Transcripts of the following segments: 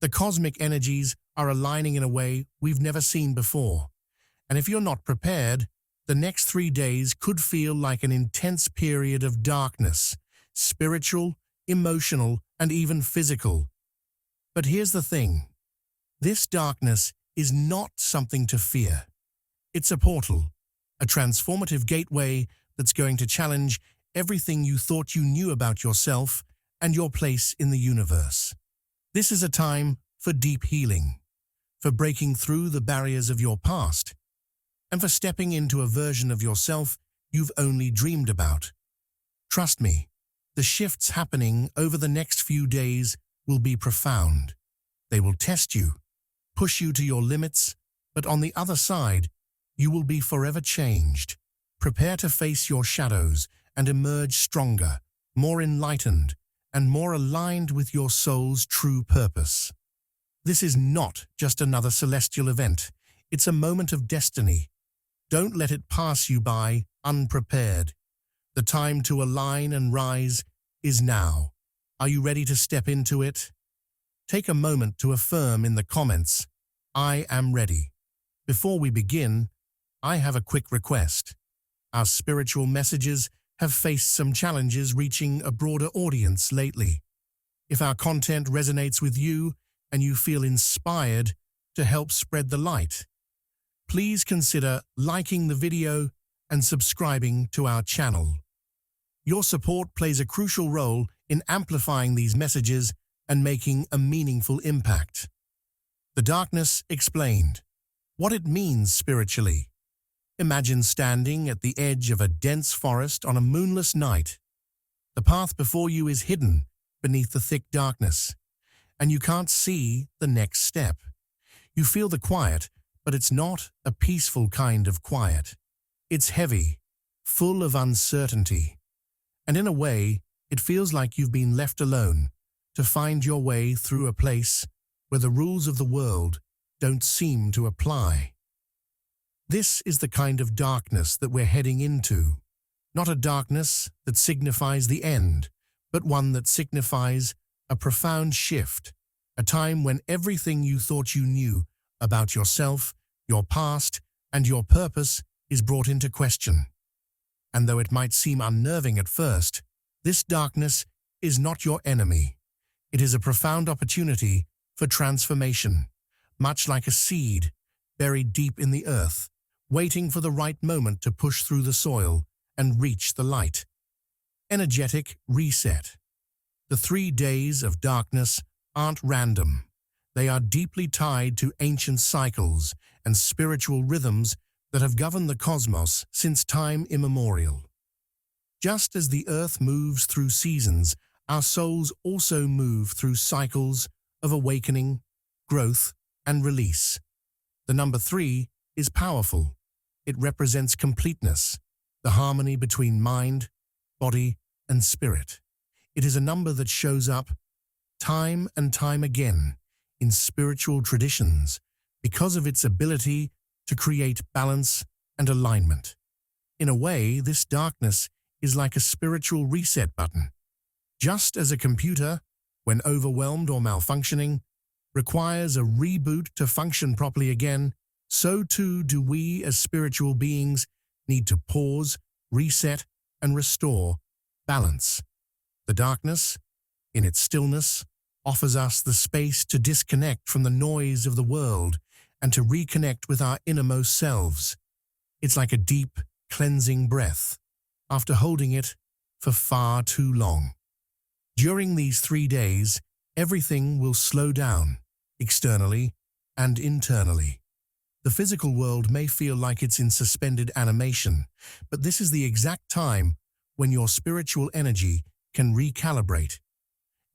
The cosmic energies are aligning in a way we've never seen before. And if you're not prepared, the next 3 days could feel like an intense period of darkness, spiritual, emotional, and even physical. But here's the thing. This darkness is not something to fear. It's a portal, a transformative gateway that's going to challenge everything you thought you knew about yourself and your place in the universe. This is a time for deep healing, for breaking through the barriers of your past, and for stepping into a version of yourself you've only dreamed about. Trust me, the shifts happening over the next few days will be profound. They will test you, push you to your limits, but on the other side, you will be forever changed. Prepare to face your shadows and emerge stronger, more enlightened, and more aligned with your soul's true purpose. This is not just another celestial event. It's a moment of destiny. Don't let it pass you by unprepared. The time to align and rise is now. Are you ready to step into it? Take a moment to affirm in the comments, "I am ready." Before we begin, I have a quick request. Our spiritual messages have faced some challenges reaching a broader audience lately. If our content resonates with you and you feel inspired to help spread the light, please consider liking the video and subscribing to our channel. Your support plays a crucial role in amplifying these messages and making a meaningful impact. The Darkness Explained. What it means spiritually. Imagine standing at the edge of a dense forest on a moonless night. The path before you is hidden beneath the thick darkness, and you can't see the next step. You feel the quiet, but it's not a peaceful kind of quiet. It's heavy, full of uncertainty, and in a way, it feels like you've been left alone to find your way through a place where the rules of the world don't seem to apply. This is the kind of darkness that we're heading into. Not a darkness that signifies the end, but one that signifies a profound shift, a time when everything you thought you knew about yourself, your past, and your purpose is brought into question. And though it might seem unnerving at first, this darkness is not your enemy. It is a profound opportunity for transformation, much like a seed buried deep in the earth, waiting for the right moment to push through the soil and reach the light. Energetic reset. The 3 days of darkness aren't random. They are deeply tied to ancient cycles and spiritual rhythms that have governed the cosmos since time immemorial. Just as the earth moves through seasons, our souls also move through cycles of awakening, growth, and release. The number 3 is powerful. It represents completeness, the harmony between mind, body, and spirit. It is a number that shows up time and time again in spiritual traditions because of its ability to create balance and alignment. In a way, this darkness is like a spiritual reset button. Just as a computer, when overwhelmed or malfunctioning, requires a reboot to function properly again, so too do we as spiritual beings need to pause, reset, and restore balance. The darkness, in its stillness, offers us the space to disconnect from the noise of the world and to reconnect with our innermost selves. It's like a deep, cleansing breath after holding it for far too long. During these 3 days, everything will slow down, externally and internally. The physical world may feel like it's in suspended animation, but this is the exact time when your spiritual energy can recalibrate.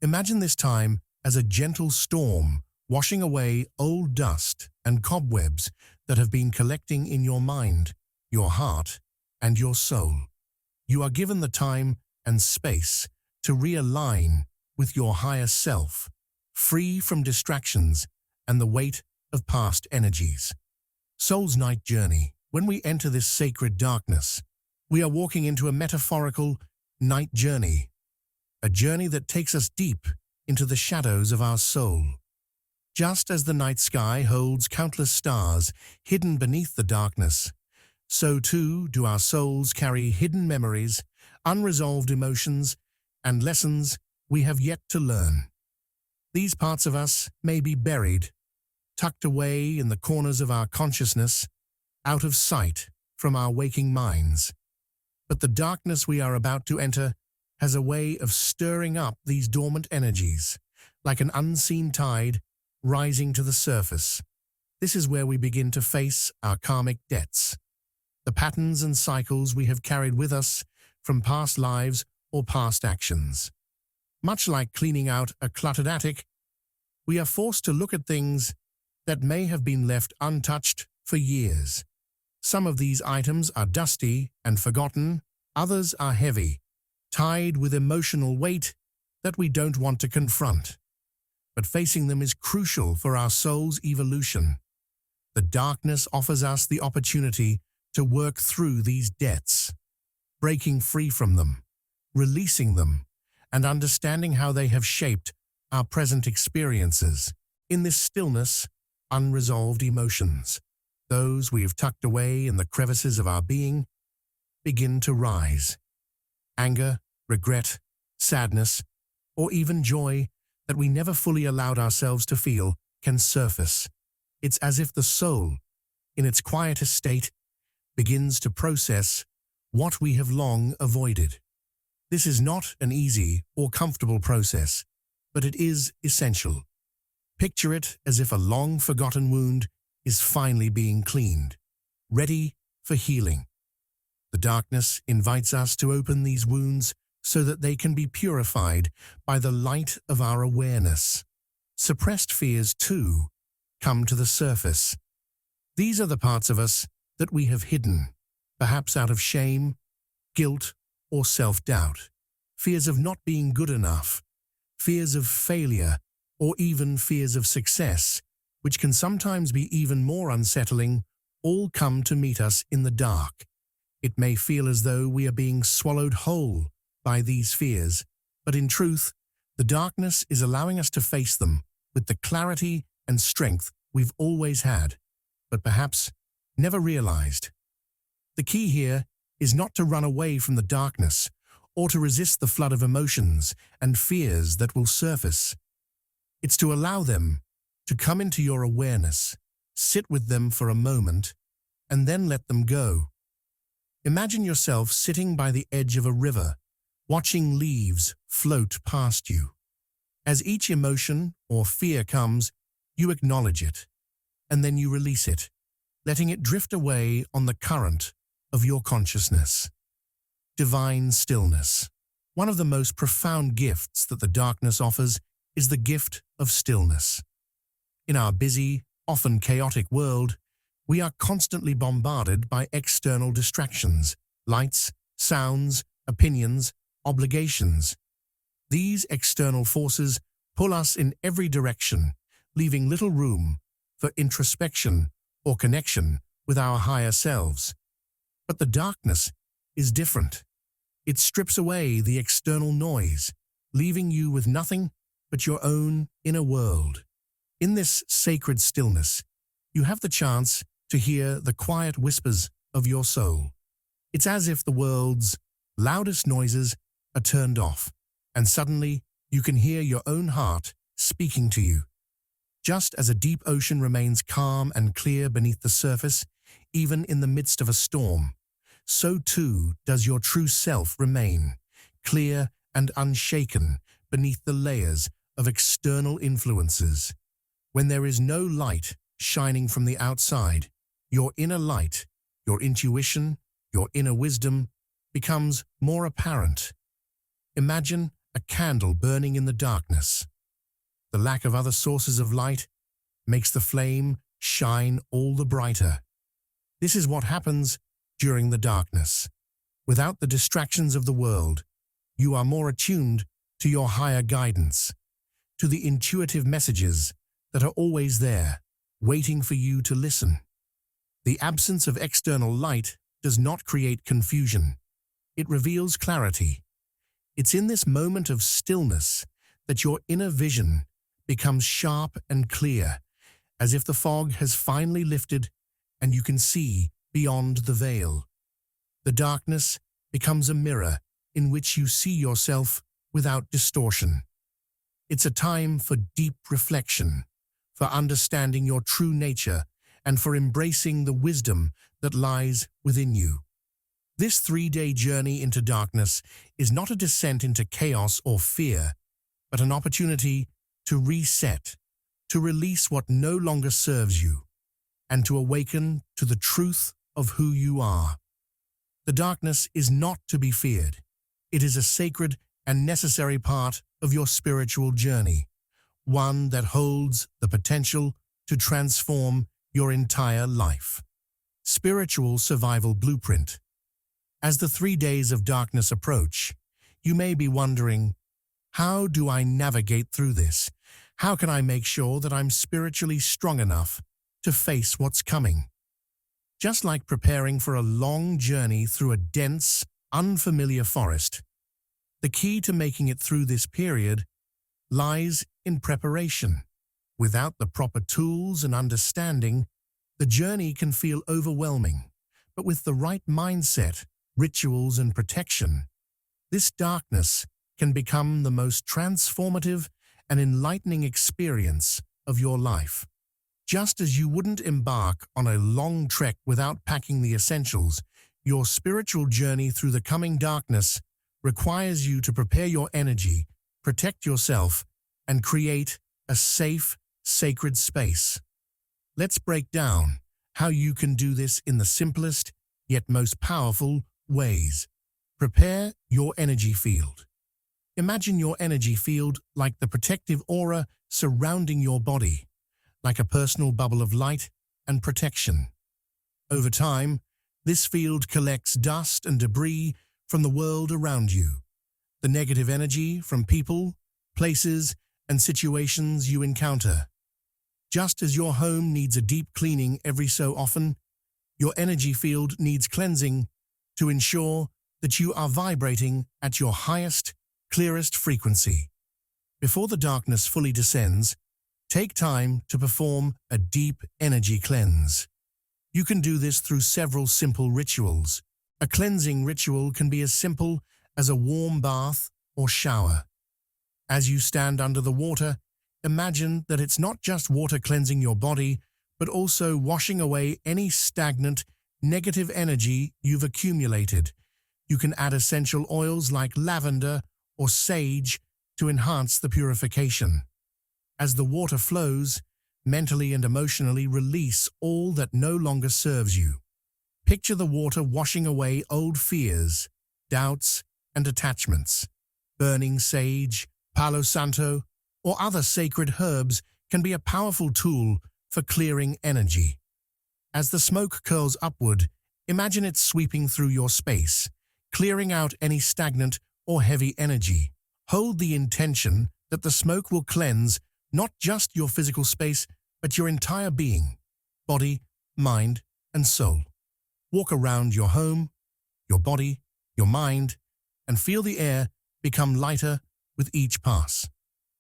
Imagine this time as a gentle storm washing away old dust and cobwebs that have been collecting in your mind, your heart, and your soul. You are given the time and space to realign with your higher self, free from distractions and the weight of past energies. Soul's Night Journey. When we enter this sacred darkness, we are walking into a metaphorical night journey, a journey that takes us deep into the shadows of our soul. Just as the night sky holds countless stars hidden beneath the darkness, so too do our souls carry hidden memories, unresolved emotions, and lessons we have yet to learn. These parts of us may be buried, tucked away in the corners of our consciousness, out of sight from our waking minds. But the darkness we are about to enter has a way of stirring up these dormant energies, like an unseen tide rising to the surface. This is where we begin to face our karmic debts, the patterns and cycles we have carried with us from past lives or past actions. Much like cleaning out a cluttered attic, we are forced to look at things that may have been left untouched for years. Some of these items are dusty and forgotten, others are heavy, tied with emotional weight that we don't want to confront. But facing them is crucial for our soul's evolution. The darkness offers us the opportunity to work through these debts, breaking free from them, releasing them, and understanding how they have shaped our present experiences. In this stillness, unresolved emotions, those we have tucked away in the crevices of our being, begin to rise. Anger, regret, sadness, or even joy that we never fully allowed ourselves to feel can surface. It's as if the soul, in its quietest state, begins to process what we have long avoided. This is not an easy or comfortable process, but it is essential. Picture it as if a long-forgotten wound is finally being cleaned, ready for healing. The darkness invites us to open these wounds so that they can be purified by the light of our awareness. Suppressed fears, too, come to the surface. These are the parts of us that we have hidden, perhaps out of shame, guilt, or self-doubt. Fears of not being good enough, fears of failure, or even fears of success, which can sometimes be even more unsettling, all come to meet us in the dark. It may feel as though we are being swallowed whole by these fears, but in truth, the darkness is allowing us to face them with the clarity and strength we've always had, but perhaps never realized. The key here is not to run away from the darkness or to resist the flood of emotions and fears that will surface. It's to allow them to come into your awareness, sit with them for a moment, and then let them go. Imagine yourself sitting by the edge of a river, watching leaves float past you. As each emotion or fear comes, you acknowledge it, and then you release it, letting it drift away on the current of your consciousness. Divine stillness. One of the most profound gifts that the darkness offers is the gift of stillness. In our busy, often chaotic world, we are constantly bombarded by external distractions, lights, sounds, opinions, obligations. These external forces pull us in every direction, leaving little room for introspection or connection with our higher selves. But the darkness is different. It strips away the external noise, leaving you with nothing but your own inner world. In this sacred stillness, you have the chance to hear the quiet whispers of your soul. It's as if the world's loudest noises are turned off, and suddenly you can hear your own heart speaking to you. Just as a deep ocean remains calm and clear beneath the surface, even in the midst of a storm, so too does your true self remain, clear and unshaken beneath the layers of external influences. When there is no light shining from the outside, your inner light, your intuition, your inner wisdom becomes more apparent. Imagine a candle burning in the darkness. The lack of other sources of light makes the flame shine all the brighter. This is what happens during the darkness. Without the distractions of the world, you are more attuned to your higher guidance, to the intuitive messages that are always there, waiting for you to listen. The absence of external light does not create confusion. It reveals clarity. It's in this moment of stillness that your inner vision becomes sharp and clear, as if the fog has finally lifted and you can see beyond the veil. The darkness becomes a mirror in which you see yourself without distortion. It's a time for deep reflection, for understanding your true nature, and for embracing the wisdom that lies within you. This 3-day journey into darkness is not a descent into chaos or fear, but an opportunity to reset, to release what no longer serves you, and to awaken to the truth of who you are. The darkness is not to be feared. It is a sacred and necessary part of your spiritual journey, one that holds the potential to transform your entire life. Spiritual Survival Blueprint. As the 3 days of darkness approach, you may be wondering, how do I navigate through this? How can I make sure that I'm spiritually strong enough to face what's coming? Just like preparing for a long journey through a dense, unfamiliar forest, the key to making it through this period lies in preparation. Without the proper tools and understanding, the journey can feel overwhelming. But with the right mindset, rituals, and protection, this darkness can become the most transformative and enlightening experience of your life. Just as you wouldn't embark on a long trek without packing the essentials, your spiritual journey through the coming darkness requires you to prepare your energy, protect yourself, and create a safe, sacred space. Let's break down how you can do this in the simplest yet most powerful ways. Prepare your energy field. Imagine your energy field like the protective aura surrounding your body, like a personal bubble of light and protection. Over time, this field collects dust and debris from the world around you, the negative energy from people, places, and situations you encounter. Just as your home needs a deep cleaning every so often, your energy field needs cleansing to ensure that you are vibrating at your highest, clearest frequency. Before the darkness fully descends, take time to perform a deep energy cleanse. You can do this through several simple rituals. A cleansing ritual can be as simple as a warm bath or shower. As you stand under the water, imagine that it's not just water cleansing your body, but also washing away any stagnant, negative energy you've accumulated. You can add essential oils like lavender or sage to enhance the purification. As the water flows, mentally and emotionally release all that no longer serves you. Picture the water washing away old fears, doubts, and attachments. Burning sage, Palo Santo, or other sacred herbs can be a powerful tool for clearing energy. As the smoke curls upward, imagine it sweeping through your space, clearing out any stagnant or heavy energy. Hold the intention that the smoke will cleanse not just your physical space, but your entire being, body, mind, and soul. Walk around your home, your body, your mind, and feel the air become lighter with each pass.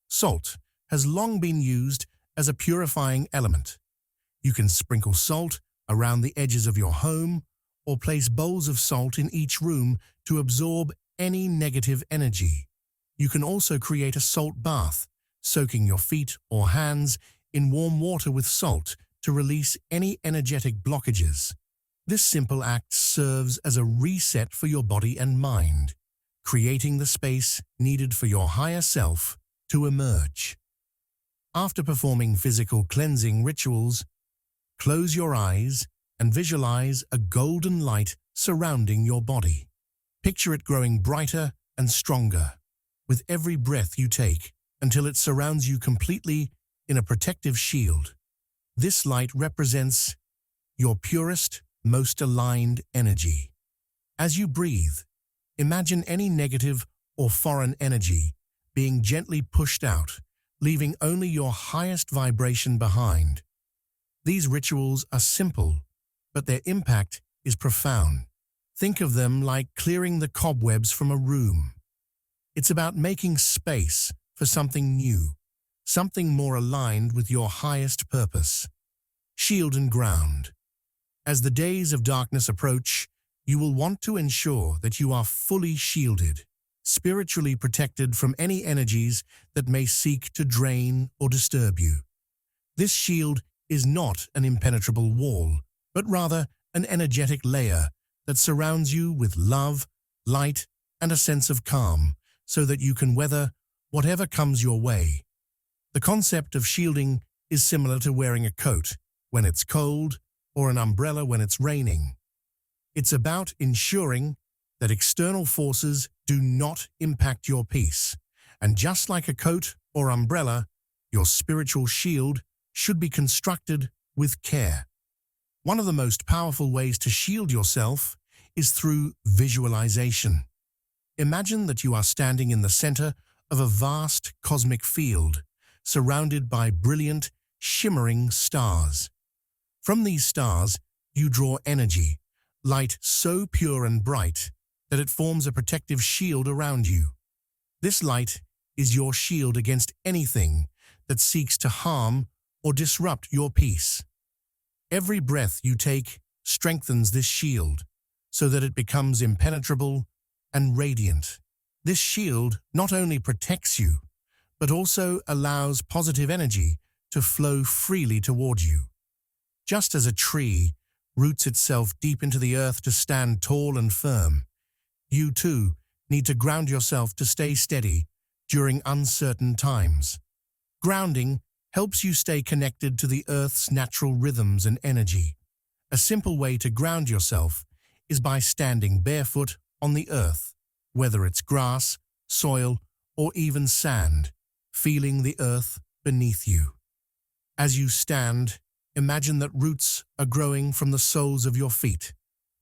Salt has long been used as a purifying element. You can sprinkle salt around the edges of your home or place bowls of salt in each room to absorb any negative energy. You can also create a salt bath, soaking your feet or hands in warm water with salt to release any energetic blockages. This simple act serves as a reset for your body and mind, creating the space needed for your higher self to emerge. After performing physical cleansing rituals, close your eyes and visualize a golden light surrounding your body. Picture it growing brighter and stronger with every breath you take until it surrounds you completely in a protective shield. This light represents your purest, most aligned energy. As you breathe, imagine any negative or foreign energy being gently pushed out, leaving only your highest vibration behind. These rituals are simple, but their impact is profound. Think of them like clearing the cobwebs from a room. It's about making space for something new, something more aligned with your highest purpose. Shield and ground. As the days of darkness approach, you will want to ensure that you are fully shielded, spiritually protected from any energies that may seek to drain or disturb you. This shield is not an impenetrable wall, but rather an energetic layer that surrounds you with love, light, and a sense of calm, so that you can weather whatever comes your way. The concept of shielding is similar to wearing a coat when it's cold or an umbrella when it's raining. It's about ensuring that external forces do not impact your peace. And just like a coat or umbrella, your spiritual shield should be constructed with care. One of the most powerful ways to shield yourself is through visualization. Imagine that you are standing in the center of a vast cosmic field, surrounded by brilliant, shimmering stars. From these stars, you draw energy, light so pure and bright that it forms a protective shield around you. This light is your shield against anything that seeks to harm or disrupt your peace. Every breath you take strengthens this shield so that it becomes impenetrable and radiant. This shield not only protects you, but also allows positive energy to flow freely toward you. Just as a tree roots itself deep into the earth to stand tall and firm, you too need to ground yourself to stay steady during uncertain times. Grounding helps you stay connected to the earth's natural rhythms and energy. A simple way to ground yourself is by standing barefoot on the earth, whether it's grass, soil, or even sand, feeling the earth beneath you. As you stand, imagine that roots are growing from the soles of your feet,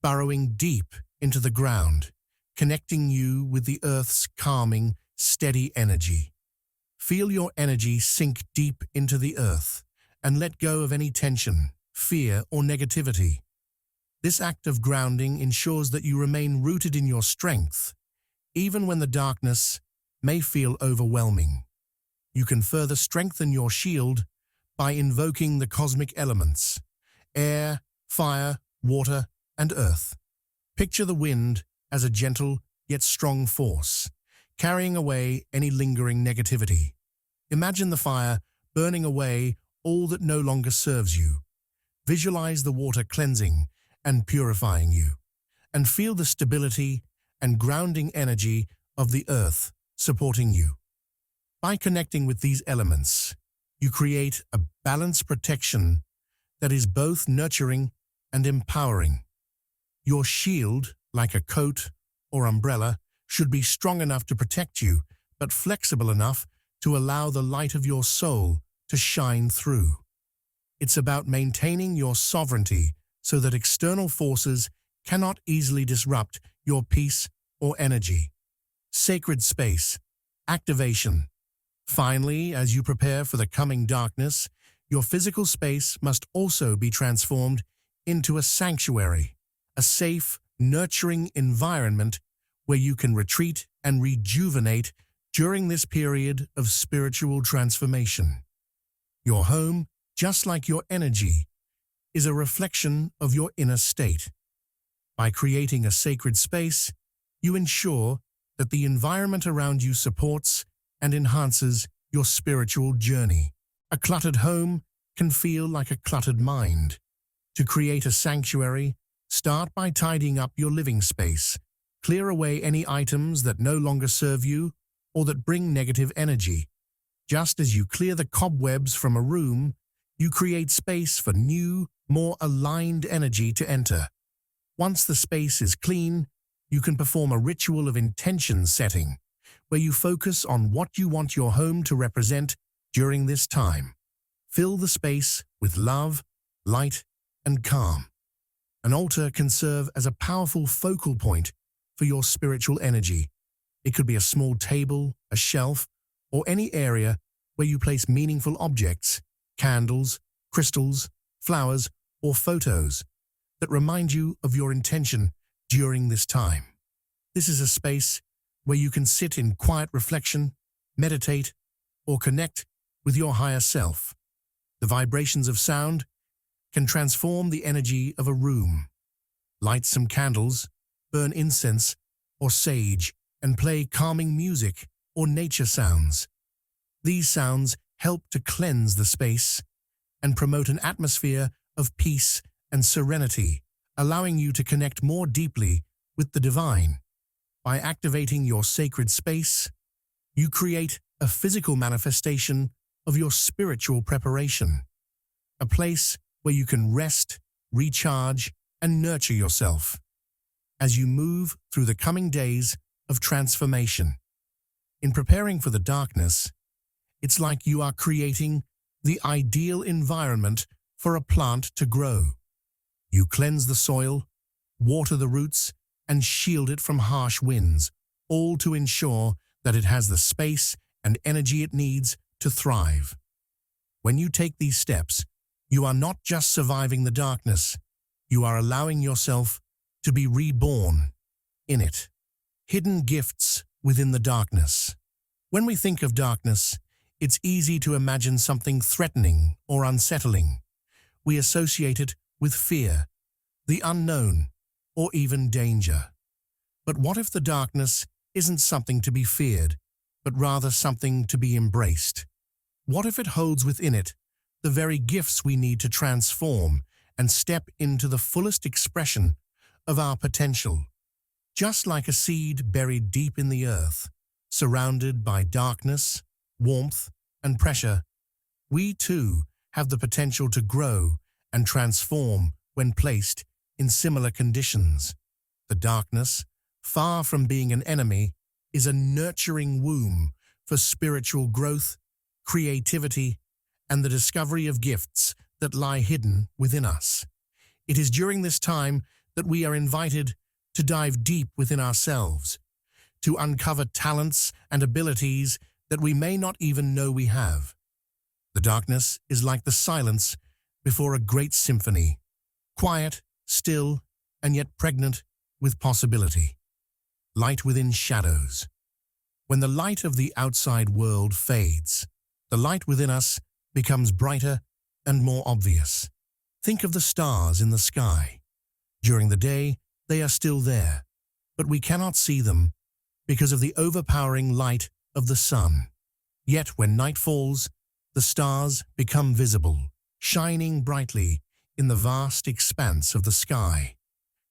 burrowing deep into the ground, connecting you with the earth's calming, steady energy. Feel your energy sink deep into the earth and let go of any tension, fear, or negativity. This act of grounding ensures that you remain rooted in your strength, even when the darkness may feel overwhelming. You can further strengthen your shield by invoking the cosmic elements: air, fire, water, and earth. Picture the wind as a gentle yet strong force, carrying away any lingering negativity. Imagine the fire burning away all that no longer serves you. Visualize the water cleansing and purifying you, and feel the stability and grounding energy of the earth supporting you. By connecting with these elements, you create a balanced protection that is both nurturing and empowering. Your shield, like a coat or umbrella, should be strong enough to protect you, but flexible enough to allow the light of your soul to shine through. It's about maintaining your sovereignty so that external forces cannot easily disrupt your peace or energy. Sacred space, activation. Finally, as you prepare for the coming darkness, your physical space must also be transformed into a sanctuary, a safe, nurturing environment where you can retreat and rejuvenate during this period of spiritual transformation. Your home, just like your energy, is a reflection of your inner state. By creating a sacred space, you ensure that the environment around you supports and enhances your spiritual journey. A cluttered home can feel like a cluttered mind. To create a sanctuary, start by tidying up your living space. Clear away any items that no longer serve you or that bring negative energy. Just as you clear the cobwebs from a room, you create space for new, more aligned energy to enter. Once the space is clean, you can perform a ritual of intention setting, where you focus on what you want your home to represent during this time. Fill the space with love, light, and calm. An altar can serve as a powerful focal point for your spiritual energy. It could be a small table, a shelf, or any area where you place meaningful objects, candles, crystals, flowers, or photos that remind you of your intention during this time. This is a space where you can sit in quiet reflection, meditate, or connect with your higher self. The vibrations of sound can transform the energy of a room. Light some candles, burn incense or sage, and play calming music or nature sounds. These sounds help to cleanse the space and promote an atmosphere of peace and serenity, allowing you to connect more deeply with the divine. By activating your sacred space, you create a physical manifestation of your spiritual preparation, a place where you can rest, recharge, and nurture yourself as you move through the coming days of transformation. In preparing for the darkness, it's like you are creating the ideal environment for a plant to grow. You cleanse the soil, water the roots, and shield it from harsh winds, all to ensure that it has the space and energy it needs to thrive. When you take these steps, you are not just surviving the darkness, you are allowing yourself to be reborn in it. Hidden gifts within the darkness. When we think of darkness, it's easy to imagine something threatening or unsettling. We associate it with fear, the unknown, or even danger. But what if the darkness isn't something to be feared, but rather something to be embraced? What if it holds within it the very gifts we need to transform and step into the fullest expression of our potential? Just like a seed buried deep in the earth, surrounded by darkness, warmth, and pressure, we too have the potential to grow and transform when placed in similar conditions. The darkness, far from being an enemy, is a nurturing womb for spiritual growth, creativity, and the discovery of gifts that lie hidden within us. It is during this time that we are invited to dive deep within ourselves, to uncover talents and abilities that we may not even know we have. The darkness is like the silence before a great symphony, quiet, still, and yet pregnant with possibility. Light within shadows. When the light of the outside world fades, the light within us becomes brighter and more obvious. Think of the stars in the sky. During the day, they are still there, but we cannot see them because of the overpowering light of the sun. Yet when night falls, the stars become visible, shining brightly in the vast expanse of the sky.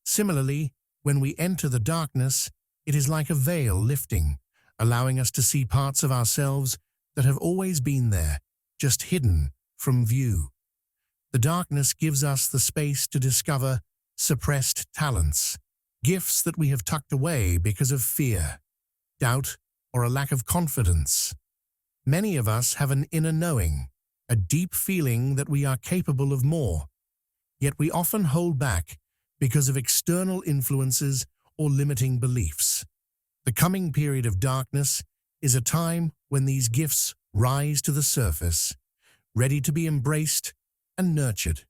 Similarly, when we enter the darkness, it is like a veil lifting, allowing us to see parts of ourselves that have always been there, just hidden from view. The darkness gives us the space to discover suppressed talents, gifts that we have tucked away because of fear, doubt, or a lack of confidence. Many of us have an inner knowing, a deep feeling that we are capable of more, yet we often hold back because of external influences or limiting beliefs. The coming period of darkness is a time when these gifts rise to the surface, ready to be embraced and nurtured.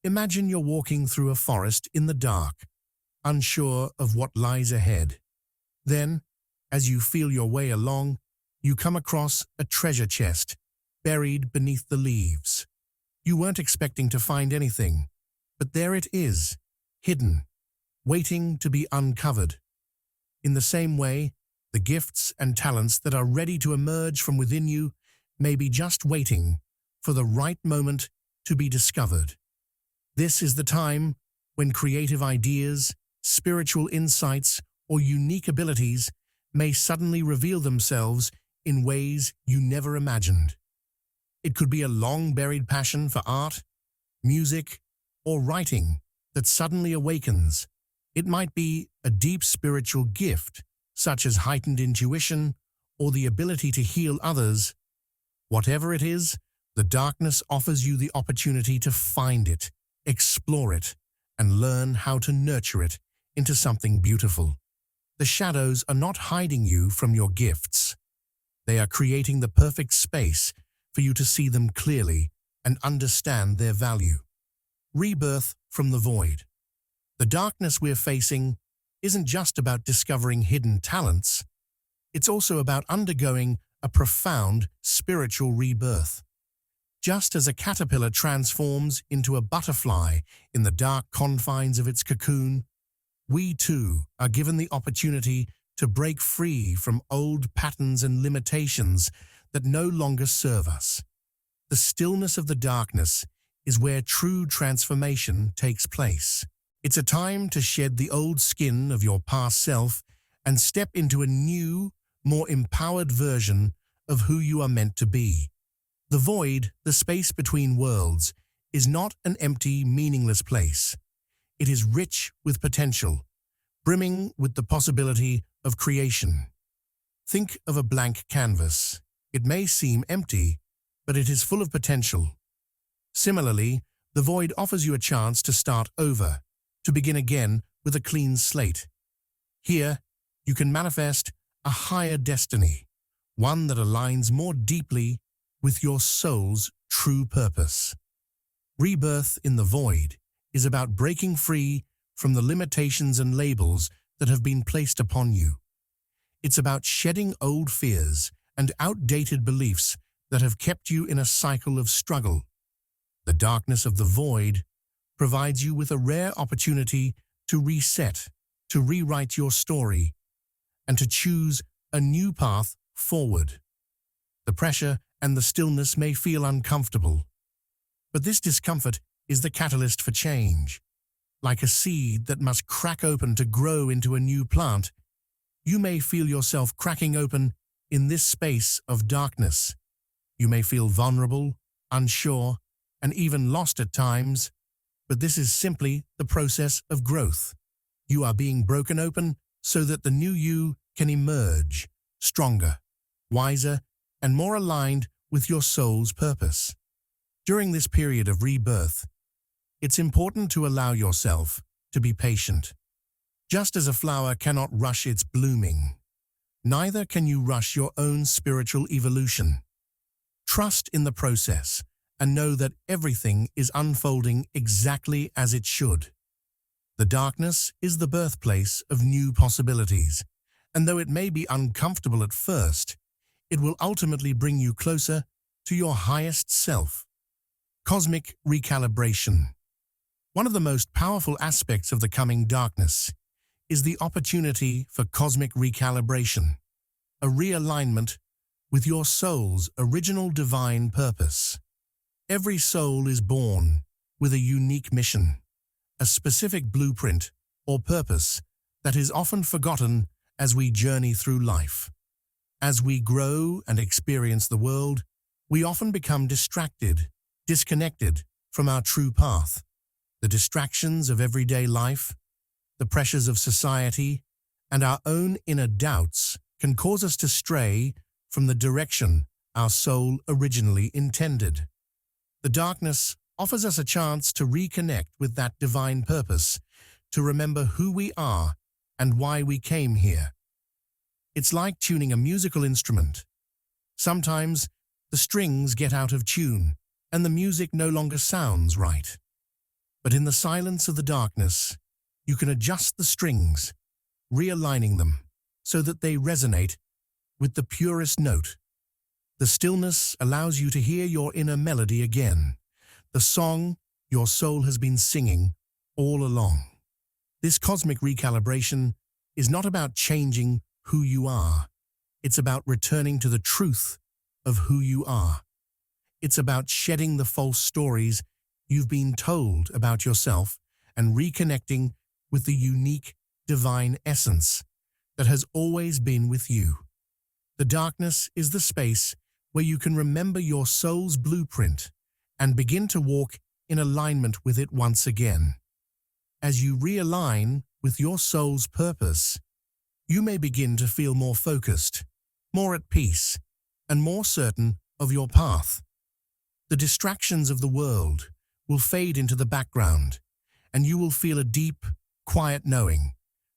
Imagine you're walking through a forest in the dark, unsure of what lies ahead. Then, as you feel your way along, you come across a treasure chest buried beneath the leaves. You weren't expecting to find anything, but there it is, hidden, waiting to be uncovered. In the same way, the gifts and talents that are ready to emerge from within you may be just waiting for the right moment to be discovered. This is the time when creative ideas, spiritual insights, or unique abilities may suddenly reveal themselves in ways you never imagined. It could be a long-buried passion for art, music, or writing that suddenly awakens. It might be a deep spiritual gift, such as heightened intuition or the ability to heal others. Whatever it is, the darkness offers you the opportunity to find it, explore it, and learn how to nurture it into something beautiful. The shadows are not hiding you from your gifts. They are creating the perfect space for you to see them clearly and understand their value. Rebirth from the void. The darkness we're facing isn't just about discovering hidden talents. It's also about undergoing a profound spiritual rebirth. Just as a caterpillar transforms into a butterfly in the dark confines of its cocoon, we too are given the opportunity to break free from old patterns and limitations that no longer serve us. The stillness of the darkness is where true transformation takes place. It's a time to shed the old skin of your past self and step into a new, more empowered version of who you are meant to be. The void, the space between worlds, is not an empty, meaningless place. It is rich with potential, brimming with the possibility of creation. Think of a blank canvas. It may seem empty, but it is full of potential. Similarly, the void offers you a chance to start over, to begin again with a clean slate. Here, you can manifest a higher destiny, one that aligns more deeply with your soul's true purpose. Rebirth in the void is about breaking free from the limitations and labels that have been placed upon you. It's about shedding old fears and outdated beliefs that have kept you in a cycle of struggle. The darkness of the void provides you with a rare opportunity to reset, to rewrite your story, and to choose a new path forward. The pressure and the stillness may feel uncomfortable, but this discomfort is the catalyst for change. Like a seed that must crack open to grow into a new plant, you may feel yourself cracking open in this space of darkness. You may feel vulnerable, unsure, and even lost at times, but this is simply the process of growth. You are being broken open so that the new you can emerge, stronger, wiser, and more aligned with your soul's purpose. During this period of rebirth, it's important to allow yourself to be patient. Just as a flower cannot rush its blooming, neither can you rush your own spiritual evolution. Trust in the process and know that everything is unfolding exactly as it should. The darkness is the birthplace of new possibilities, and though it may be uncomfortable at first, it will ultimately bring you closer to your highest self. Cosmic recalibration. One of the most powerful aspects of the coming darkness is the opportunity for cosmic recalibration, a realignment with your soul's original divine purpose. Every soul is born with a unique mission, a specific blueprint or purpose that is often forgotten as we journey through life. As we grow and experience the world, we often become distracted, disconnected from our true path. The distractions of everyday life, the pressures of society, and our own inner doubts can cause us to stray from the direction our soul originally intended. The darkness offers us a chance to reconnect with that divine purpose, to remember who we are and why we came here. It's like tuning a musical instrument. Sometimes the strings get out of tune and the music no longer sounds right. But in the silence of the darkness, you can adjust the strings, realigning them so that they resonate with the purest note. The stillness allows you to hear your inner melody again, the song your soul has been singing all along. This cosmic recalibration is not about changing who you are. It's about returning to the truth of who you are. It's about shedding the false stories you've been told about yourself and reconnecting with the unique divine essence that has always been with you. The darkness is the space where you can remember your soul's blueprint and begin to walk in alignment with it once again. As you realign with your soul's purpose, you may begin to feel more focused, more at peace, and more certain of your path. The distractions of the world will fade into the background, and you will feel a deep, quiet knowing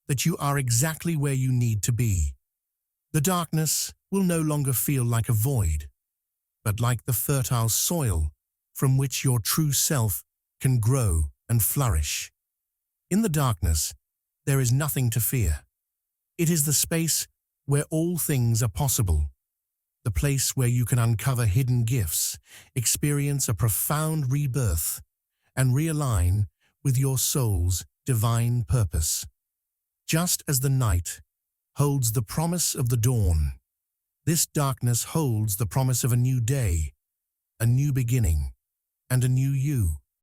that you are exactly where you need to be. The darkness will no longer feel like a void, but like the fertile soil from which your true self can grow and flourish. In the darkness, there is nothing to fear. It is the space where all things are possible. the place where you can uncover hidden gifts, experience a profound rebirth, and realign with your soul's divine purpose. Just as the night holds the promise of the dawn, this darkness holds the promise of a new day, a new beginning, and a new you.